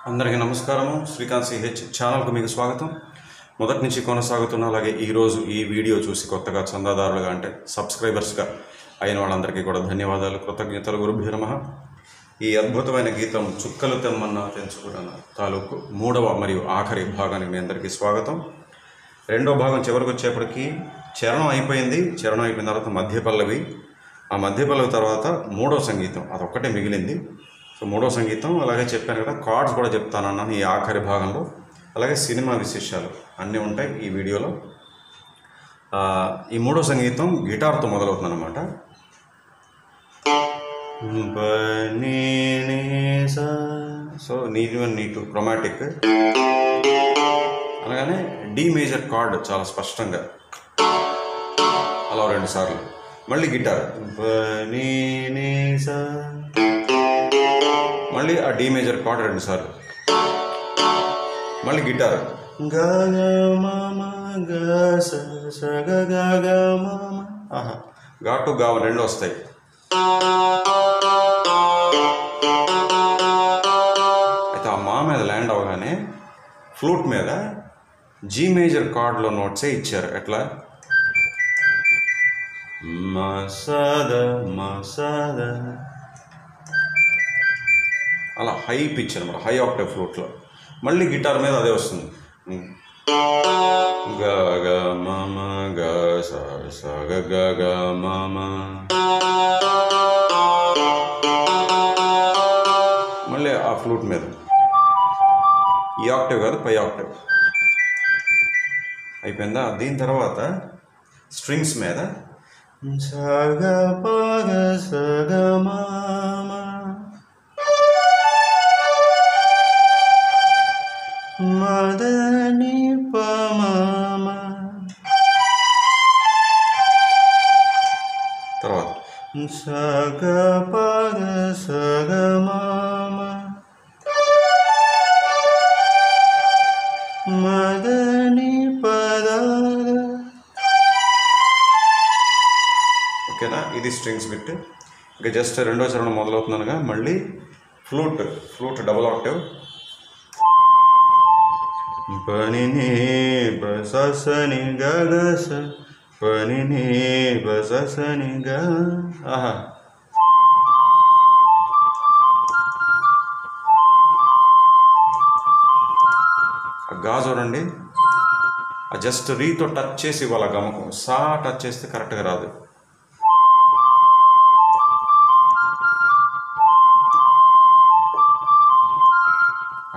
అందరికీ నమస్కారము. శ్రీకాంత్ సిహెచ్ ఛానల్కు మీకు స్వాగతం. మొదటి నుంచి కొనసాగుతున్న అలాగే ఈరోజు ఈ వీడియో చూసి కొత్తగా చందాదారులుగా అంటే సబ్స్క్రైబర్స్గా అయిన వాళ్ళందరికీ కూడా ధన్యవాదాలు, కృతజ్ఞతలు. గురుభ్యో నమః. ఈ అద్భుతమైన గీతం చుక్కలు తెమ్మన్నా తెంచుకున్న తాలూకు మూడవ మరియు ఆఖరి భాగానికి మీ అందరికీ స్వాగతం. రెండో భాగం చివరికి వచ్చేప్పటికీ చరణం అయిపోయింది. చరణం అయిపోయిన తర్వాత మధ్య పల్లవి, ఆ మధ్య పల్లవి తర్వాత మూడో సంగీతం, అదొక్కటే మిగిలింది. సో మూడో సంగీతం అలాగే చెప్పాను కదా, కార్డ్స్ కూడా చెప్తానన్నాను ఈ ఆఖరి భాగంలో. అలాగే సినిమా విశేషాలు అన్నీ ఉంటాయి ఈ వీడియోలో. ఈ మూడో సంగీతం గిటార్తో మొదలవుతుంది అన్నమాట. సో నీటు క్రొమాటిక్ అనగానే డి మేజర్ కార్డ్ చాలా స్పష్టంగా అలా 2 సార్లు. మళ్ళీ గిటార్ మళ్ళీ ఆ డి మేజర్ కార్డ్ 2 సార్లు. మళ్ళీ గిటార్ గా టు గా 2 వస్తాయి. అయితే ఆ మా మీద ల్యాండ్ అవగానే ఫ్లూట్ మీద జీ మేజర్ కార్డ్లో నోట్సే ఇచ్చారు. ఎట్లా మసద మసద అలా హై పిచ్ అనమాట, హై ఆక్టేవ్ ఫ్లూట్లో. మళ్ళీ గిటార్ మీద అదే వస్తుంది. గ గ మమ గ స స గ గ గ మమ. మళ్ళీ ఆ ఫ్లూట్ మీద ఈ ఆక్టేవ్ కాదు, పై ఆక్టేవ్. అయిపోయిందా? దీని తర్వాత స్ట్రింగ్స్ మీద సగ పగ సగ మమ మదని పమమ. తర్వాత సగ పగ సగ మమ మదని పద. ఓకేనా? ఇది స్ట్రింగ్స్ బిట్. ఇంకా జస్ట్ రెండో చరణం మొదలవుతున్నానుగా మళ్ళీ ఫ్లూట్ డబుల్ ఆక్టేవ్. పనిని బసని గగస పనిని బసని గ. ఆహా, గా చూడండి, ఆ జస్ట్ రీతో టచ్ చేసి ఇవ్వాలి. గమకం సా టచ్ చేస్తే కరెక్ట్గా రాదు.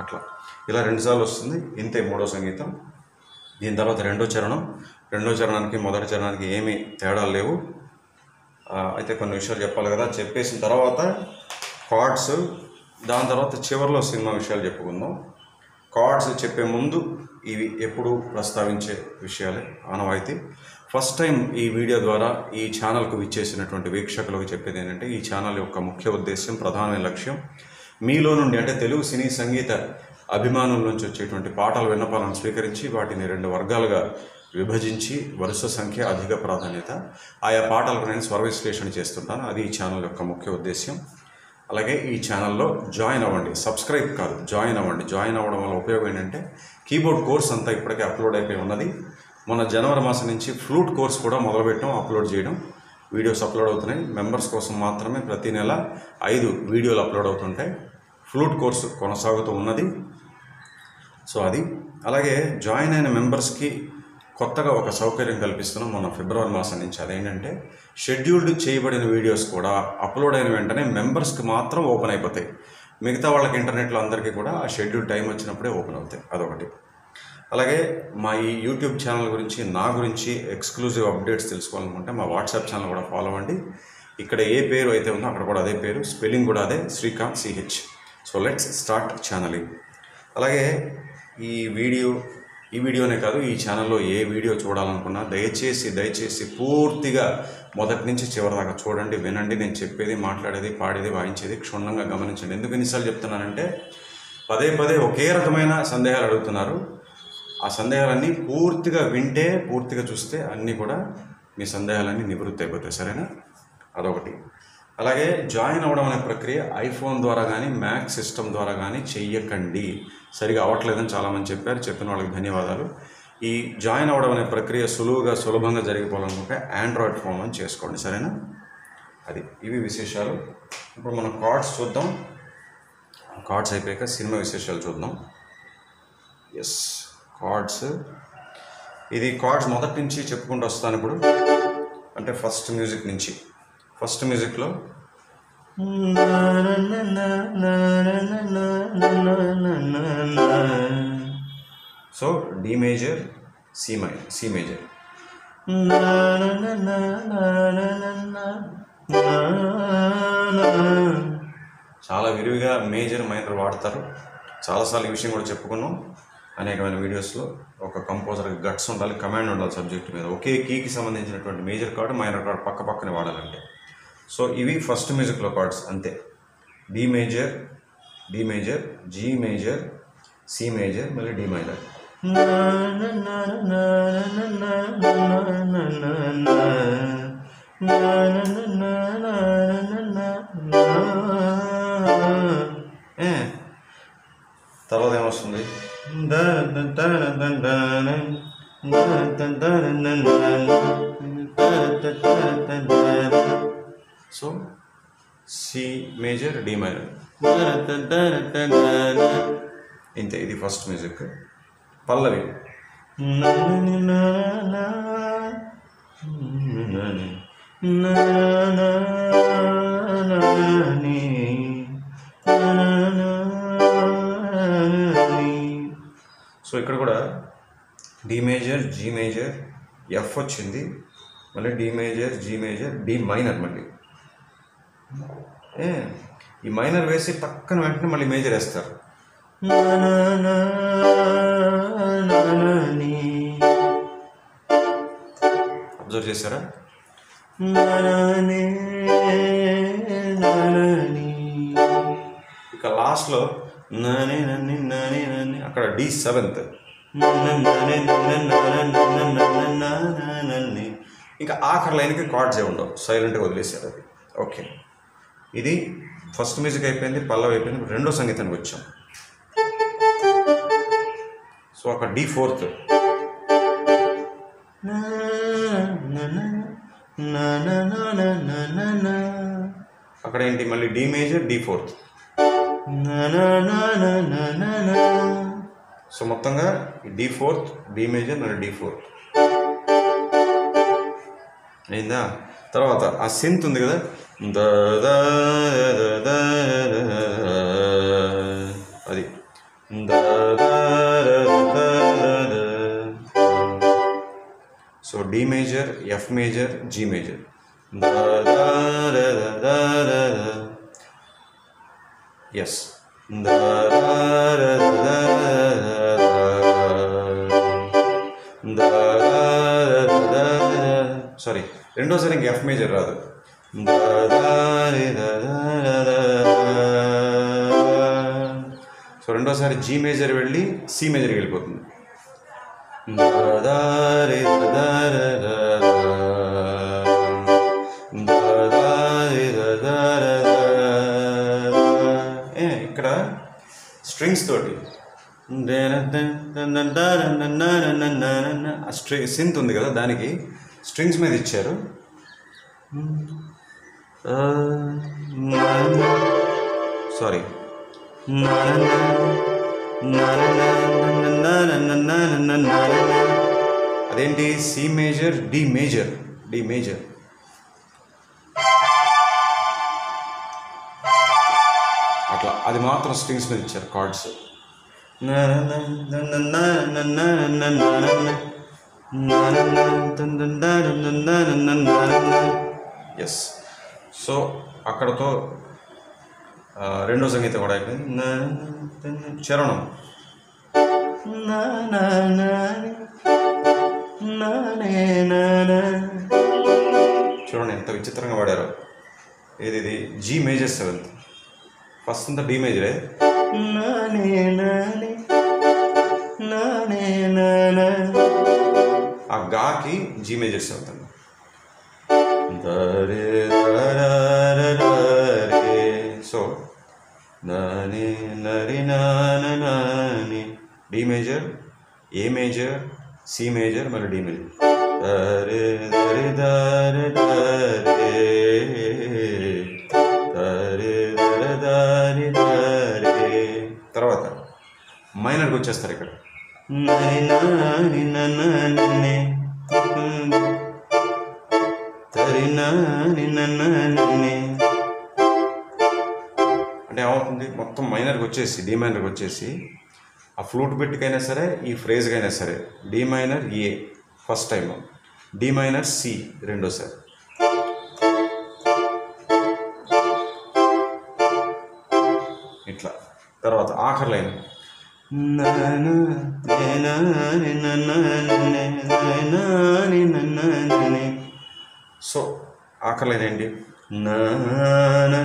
అట్లా ఇలా 2 సార్లు వస్తుంది. ఇంతే మూడో సంగీతం. దీని తర్వాత రెండో చరణానికి మొదటి చరణానికి ఏమీ తేడాలు లేవు. అయితే కొన్ని విషయాలు చెప్పాలి కదా, చెప్పేసిన తర్వాత కార్డ్స్, దాని తర్వాత చివరిలో సినిమా విషయాలు చెప్పుకుందాం. కార్డ్స్ చెప్పే ముందు ఇవి ఎప్పుడు ప్రస్తావించే విషయాలే ఆనవాయితీ. ఫస్ట్ టైం ఈ వీడియో ద్వారా ఈ ఛానల్కు విచ్చేసినటువంటి వీక్షకులకు చెప్పేది ఏంటంటే, ఈ ఛానల్ యొక్క ముఖ్య ఉద్దేశం, ప్రధానమైన లక్ష్యం మీలో నుండి అంటే తెలుగు సినీ సంగీత అభిమానుల నుంచి వచ్చేటువంటి పాటల విన్నపాలను స్వీకరించి వాటిని 2 వర్గాలుగా విభజించి వరుస సంఖ్య, అధిక ప్రాధాన్యత ఆయా పాటలకు నేను స్వర విశ్లేషణ చేస్తుంటాను. అది ఈ ఛానల్ యొక్క ముఖ్య ఉద్దేశ్యం. అలాగే ఈ ఛానల్లో జాయిన్ అవ్వండి, సబ్స్క్రైబ్ కాదు, జాయిన్ అవ్వండి. జాయిన్ అవ్వడం వల్ల ఉపయోగం ఏంటంటే, కీబోర్డ్ కోర్స్ అంతా ఇప్పటికే అప్లోడ్ అయిపోయి ఉన్నది. మొన్న జనవరి మాసం నుంచి ఫ్లూట్ కోర్స్ కూడా మొదలుపెట్టాం అప్లోడ్ చేయడం. వీడియోస్ అప్లోడ్ అవుతున్నాయి. మెంబర్స్ కోసం మాత్రమే ప్రతి నెల 5 వీడియోలు అప్లోడ్ అవుతుంటాయి. ఫ్లూట్ కోర్సు కొనసాగుతూ ఉన్నది. సో అది. అలాగే జాయిన్ అయిన మెంబర్స్కి కొత్తగా ఒక సౌకర్యం కల్పిస్తున్నాం మొన్న ఫిబ్రవరి మాసం నుంచి. అదేంటంటే, షెడ్యూల్డ్ చేయబడిన వీడియోస్ కూడా అప్లోడ్ అయిన వెంటనే మెంబర్స్కి మాత్రం ఓపెన్ అయిపోతాయి. మిగతా వాళ్ళకి ఇంటర్నెట్లో అందరికీ కూడా ఆ షెడ్యూల్ టైం వచ్చినప్పుడే ఓపెన్ అవుతాయి. అదొకటి. అలాగే మా ఈ యూట్యూబ్ ఛానల్ గురించి, నా గురించి ఎక్స్క్లూజివ్ అప్డేట్స్ తెలుసుకోవాలనుకుంటే మా వాట్సాప్ ఛానల్ కూడా ఫాలో అవ్వండి. ఇక్కడ ఏ పేరు అయితే ఉందో అక్కడ కూడా అదే పేరు, స్పెల్లింగ్ కూడా అదే, Srikanth CH. So let's start channelling. అలాగే ఈ వీడియోనే కాదు, ఈ ఛానల్లో ఏ వీడియో చూడాలనుకున్నా దయచేసి పూర్తిగా మొదటి నుంచి చివరి దాకా చూడండి, వినండి. నేను చెప్పేది, మాట్లాడేది, పాడేది, వాయించేది క్షుణ్ణంగా గమనించండి. ఎందుకు ఎన్నిసార్లు చెప్తున్నానంటే, పదే ఒకే రకమైన సందేహాలు అడుగుతున్నారు. ఆ సందేహాలన్నీ పూర్తిగా వింటే, పూర్తిగా చూస్తే అన్నీ కూడా మీ సందేహాలన్నీ నివృత్తి అయిపోతాయి. సరేనా? అదొకటి. అలాగే జాయిన్ అవ్వడం అనే ప్రక్రియ ఐఫోన్ ద్వారా కానీ మ్యాక్ సిస్టమ్ ద్వారా కానీ చెయ్యకండి. సరిగా అవ్వట్లేదని చాలామంది చెప్పారు. చెప్పిన వాళ్ళకి ధన్యవాదాలు. ఈ జాయిన్ అవ్వడం అనే ప్రక్రియ సులభంగా జరిగిపోవాలనుకుంటే ఆండ్రాయిడ్ ఫోన్ అని చేసుకోండి, సరేనా? అది ఇవి విశేషాలు. ఇప్పుడు మనం కార్డ్స్ చూద్దాం. కార్డ్స్ అయిపోయాక సినిమా విశేషాలు చూద్దాం. Yes, cards. ఇది కార్డ్స్ మొదటి నుంచి చెప్పుకుంటూ వస్తాను ఇప్పుడు. అంటే ఫస్ట్ మ్యూజిక్ నుంచి. ఫస్ట్ మ్యూజిక్లో so D major, C major. చాలా విరివిగా మేజర్ మైనర్ వాడతారు. చాలాసార్లు ఈ విషయం కూడా చెప్పుకున్నాం అనేకమైన వీడియోస్లో. ఒక కంపోజర్కి గట్స్ ఉండాలి, కమాండ్ ఉండాలి సబ్జెక్ట్ మీద. ఒకే కీకి సంబంధించినటువంటి మేజర్ కార్డు మైనర్ కార్డు పక్క పక్కనే వాడాలంటే. సో ఇవి ఫస్ట్ మ్యూజిక్లో కార్డ్స్ అంతే. B major, D major, G major, C major, మళ్ళీ డి మైనర్. తర్వాత ఏమొస్తుంది? So C major, D minor, ఇంతే. ఇది ఫస్ట్ మ్యూజిక్. పల్లవి సో ఇక్కడ కూడా D major, G major, F వచ్చింది, మళ్ళీ D major, G major, D minor. మళ్ళీ ఈ మైనర్ వేసి పక్కన వెంటనే మళ్ళీ మేజర్ వేస్తారు. అబ్జర్వ్ చేశారా? ఇక లాస్ట్లో అక్కడ డి సెవెంత్. ఇంకా ఆఖరి లైన్కి కార్డ్స్ ఉండవు, సైలెంట్గా వదిలేశారు అది. ఓకే, ఇది ఫస్ట్ మ్యూజిక్ అయిపోయింది, పల్లవి అయిపోయింది. రెండో సంగీతానికి వచ్చాం. సో అక్కడ డి ఫోర్త్, అక్కడ ఏంటి మళ్ళీ D major, D fourth. So మొత్తంగా డి ఫోర్త్, డి మేజర్, మళ్ళీ డి ఫోర్త్ అయిందా? తర్వాత ఆ సింత్ ఉంది కదా, అది so D major, F major, G major. Yes, sorry, రెండోసారి ఇంక ఎఫ్ మేజర్ రాదు. సో రెండోసారి జీ మేజర్ వెళ్ళి సి మేజర్కి వెళ్ళిపోతుంది. ఇక్కడ స్ట్రింగ్స్ తోటి సింత్ ఉంది కదా, దానికి స్ట్రింగ్స్ మీద ఇచ్చారు. సారీ, అదేంటి? C major, D major, D major. అట్లా అది మాత్రం స్ట్రింగ్స్ మీద ఇచ్చారు కార్డ్స్. ఎస్, సో అక్కడతో రెండో సంగీతం కూడా అయిపోయింది. చరణం చూడండి ఎంత విచిత్రంగా వాడారో. ఇది జీ మేజర్ సెవెంత్. ఫస్ట్ అంతా డి మేజరే, ఆ గాకి జీ మేజర్ సెవెంత్. సో నని Nari Nani, D major, a major, C major, మళ్ళీ డి మేజర్, దరే దరి దరి దరే దరే దరి దరి దరే. తర్వాత మైనర్కి వచ్చేస్తారు ఇక్కడ. నని నాని నన్నే తరి నాని నన్నే అంటే ఏమవుతుంది, మొత్తం మైనర్కి వచ్చేసి డి మైనర్కి వచ్చేసి ఆ ఫ్లూట్ బిట్కైనా సరే ఈ ఫ్రేజ్కైనా సరే D minor A first time, D minor C రెండోసారి. ఇట్లా. తర్వాత ఆఖరి లైన్ సో ఆఖరి లైన్ ఏంటి, నానే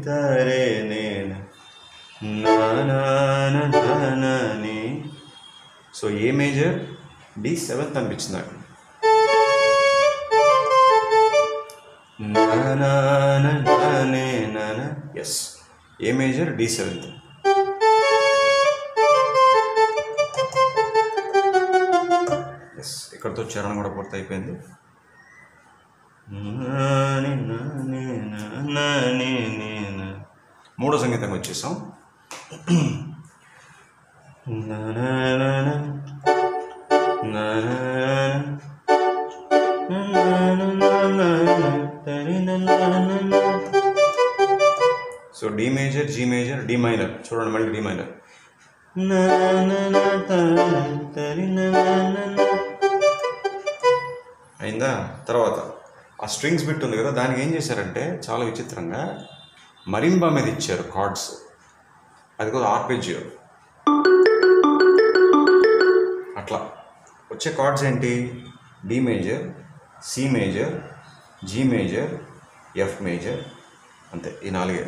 తరే నేను నాని. So A major D seventh అనిపించింది నాకు. Yes, A major D seventh. Yes, ఇక్కడతో చరణం కూడా పూర్తి అయిపోయింది. మూడో సంగీతంగా వచ్చేసాం. So D major, G major, D minor. చూడండి మళ్ళీ డి మైనర్. అయిందా? తర్వాత ఆ స్ట్రింగ్స్ బిట్ ఉంది కదా, దానికి ఏం చేశారంటే చాలా విచిత్రంగా మరింబా మీద ఇచ్చారు కార్డ్స్. అది కూడా ఆర్పెజియో. అట్లా వచ్చే కార్డ్స్ ఏంటి, D major, C major, G major, F major, అంతే. ఈ నాలుగే.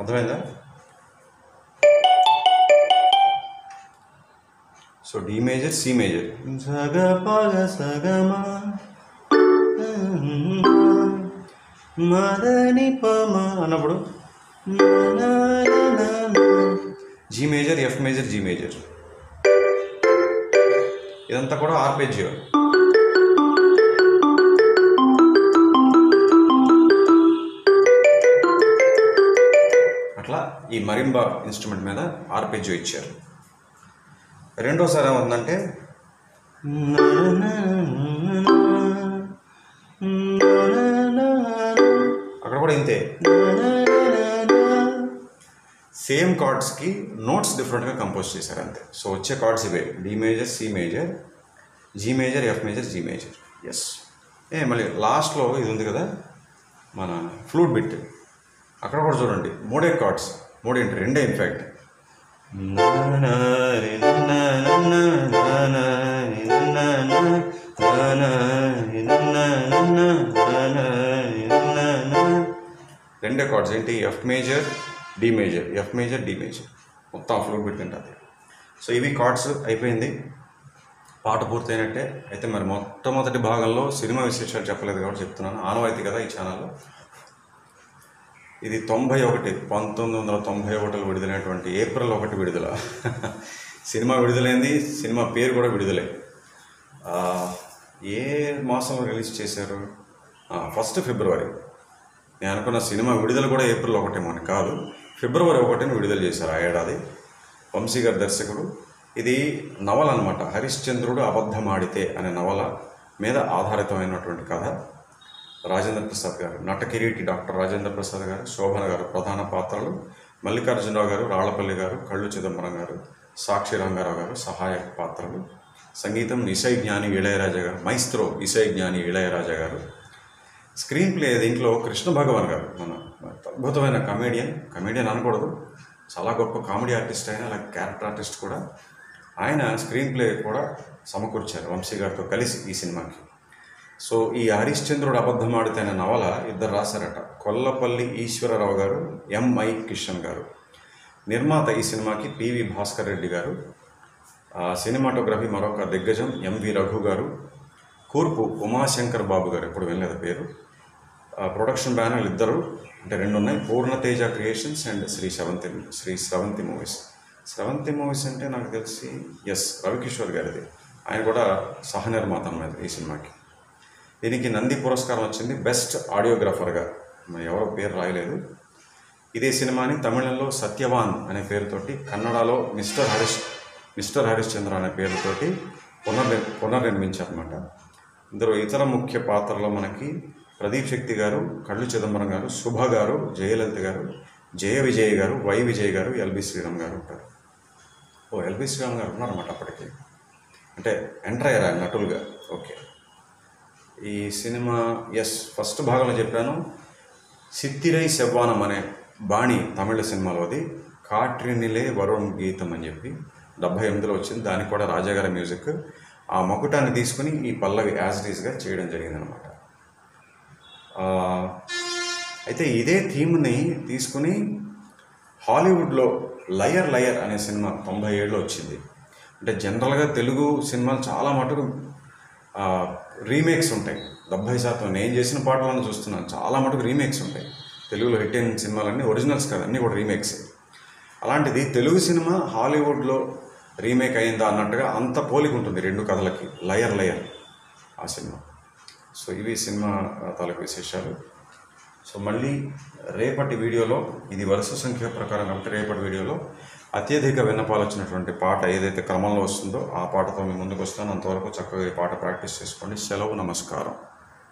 అర్థమైందా? So D major, C major, మదని పమ అన్నప్పుడు G major, F major, G major. ఇదంతా కూడా ఆర్పెజియో. అట్లా ఈ మరింబా ఇన్స్ట్రుమెంట్ మీద ఆర్పెజియో ఇచ్చారు. రెండోసారి ఏమవుతుందంటే అక్కడ కూడా ఇంతే. సేమ్ కార్డ్స్కి నోట్స్ డిఫరెంట్గా కంపోజ్ చేశారు అంతే. సో వచ్చే కార్డ్స్ ఇవే, D major, C major, G major, F major, G major. Yes. మళ్ళీ లాస్ట్లో ఇది ఉంది కదా మన ఫ్లూట్ బిట్, అక్కడ కూడా చూడండి మూడే కార్డ్స్, మూడేంటి రెండే ఇన్ఫ్యాక్ట్. రెండే కార్డ్స్ ఏంటి, F major, D major, F major, D major, మొత్తం ఫ్లూట్ బిట్ తింటుంది. సో ఇవి కార్డ్స్ అయిపోయింది, పాట పూర్తయినట్టే. అయితే మరి మొట్టమొదటి భాగంలో సినిమా విశేషాలు చెప్పలేదు కాబట్టి చెప్తున్నాను, ఆనవాయితీ కదా ఈ ఛానల్లో. ఇది 1991 విడుదలైనటువంటి ఏప్రిల్ 1 విడుదల. సినిమా విడుదలైంది, సినిమా పేరు కూడా విడుదలై. ఏ మాసంలో రిలీజ్ చేశారు, 1 ఫిబ్రవరి. నేను అనుకున్న సినిమా విడుదల కూడా ఏప్రిల్ 1 అని కాదు, ఫిబ్రవరి 1 విడుదల చేశారు ఆ ఏడాది. వంశీ గారి దర్శకుడు. ఇది నవల అనమాట, హరిశ్చంద్రుడు అబద్ధమాడితే అనే నవల మీద ఆధారితమైనటువంటి కథ. రాజేంద్ర ప్రసాద్ గారు, నటకిరీటి డాక్టర్ రాజేంద్ర ప్రసాద్ గారు, శోభన గారు ప్రధాన పాత్రలు, మల్లికార్జునరావు గారు, రాళ్లపల్లి గారు, కళ్ళు చిదంబరం గారు, సాక్షి రంగారావు గారు సహాయక పాత్రలు. సంగీతం ఇసై జ్ఞాని ఇళయరాజా గారు, మైస్త్రో ఇసై జ్ఞాని ఇళయరాజా గారు. స్క్రీన్ ప్లే దీంట్లో కృష్ణ భగవాన్ గారు, మన అద్భుతమైన కమేడియన్ అనకూడదు, చాలా గొప్ప కామెడీ ఆర్టిస్ట్ అయినా, అలాగే క్యారెక్టర్ ఆర్టిస్ట్ కూడా. ఆయన స్క్రీన్ ప్లే కూడా సమకూర్చారు వంశీ గారితో కలిసి ఈ సినిమాకి. సో ఈ హరిశ్చంద్రుడు అబద్ధమాడితే అనే నవల ఇద్దరు రాశారట, కొల్లపల్లి ఈశ్వరరావు గారు, ఎంఐ కిషన్ గారు. నిర్మాత ఈ సినిమాకి పివి భాస్కర్ రెడ్డి గారు. సినిమాటోగ్రఫీ మరొక దిగ్గజం ఎంవి రఘు గారు. కూర్పు ఉమాశంకర్ బాబు గారు, ఎప్పుడు వినలేదు పేరు. ప్రొడక్షన్ బ్యానర్లు ఇద్దరు, అంటే రెండు ఉన్నాయి, Purnateja creations and Sri Sravanthi movies. Sravanthi movies అంటే నాకు తెలిసి రవికిషోర్ గారిది, ఆయన కూడా సహ నిర్మాత అన్నమాట ఈ సినిమాకి. దీనికి నంది పురస్కారం వచ్చింది బెస్ట్ ఆడియోగ్రాఫర్గా, మరి ఎవరో పేరు రాయలేదు. ఇదే సినిమాని తమిళంలో సత్యవాన్ అనే పేరుతోటి, కన్నడలో మిస్టర్ హరిశ్చంద్ర అనే పేరుతోటి పునర్నిర్మించారన్నమాట. ఇందులో ఇతర ముఖ్య పాత్రలో మనకి ప్రదీప్ శక్తి గారు, కళ్ళు చిదంబరం గారు, శుభ గారు, జయలలిత గారు, జయ విజయ్ గారు, వై విజయ్ గారు, ఎల్బి శ్రీరామ్ గారు ఉంటారు. ఎల్బి శ్రీరామ్ గారు ఉన్నారన్నమాట అప్పటికి, అంటే ఎంటర్ అయ్యారు ఆయన నటులుగా. ఓకే, ఈ సినిమా ఫస్ట్ భాగంలో చెప్పాను, సిత్తిరై సెవ్వానం అనే బాణి తమిళ సినిమాలోది, కాట్రినిలే వరుణ్ గీతం అని చెప్పి 78లో వచ్చింది. దానికి కూడా రాజాగారి మ్యూజిక్. ఆ మకుటాన్ని తీసుకుని ఈ పల్లవి యాజ్ ఇట్ ఈస్గా చేయడం జరిగిందనమాట. అయితే ఇదే థీమ్ని తీసుకుని హాలీవుడ్లో లయర్ అనే సినిమా 97లో వచ్చింది. అంటే జనరల్గా తెలుగు సినిమాలు చాలా మటుకు రీమేక్స్ ఉంటాయి. 70% నేను చేసిన పాటలను చూస్తున్నాను, చాలా మటుకు రీమేక్స్ ఉంటాయి. తెలుగులో హిట్ అయిన సినిమాలన్నీ ఒరిజినల్స్ కాదు, అన్నీ కూడా రీమేక్స్. అలాంటిది తెలుగు సినిమా హాలీవుడ్లో రీమేక్ అయిందా అన్నట్టుగా అంత పోలిక ఉంటుంది రెండు కథలకి. లయర్ ఆ సినిమా. సో ఇవి సినిమా తాలూకు విశేషాలు. సో మళ్ళీ రేపటి వీడియోలో, ఇది వరుస సంఖ్య ప్రకారం కాబట్టి రేపటి వీడియోలో అత్యధిక విన్నపాలు వచ్చినటువంటి పాట ఏదైతే క్రమంలో వస్తుందో ఆ పాటతో మీ ముందుకు వస్తాను. అంతవరకు చక్కగా ఈ పాట ప్రాక్టీస్ చేసుకోండి. సెలవు, నమస్కారం.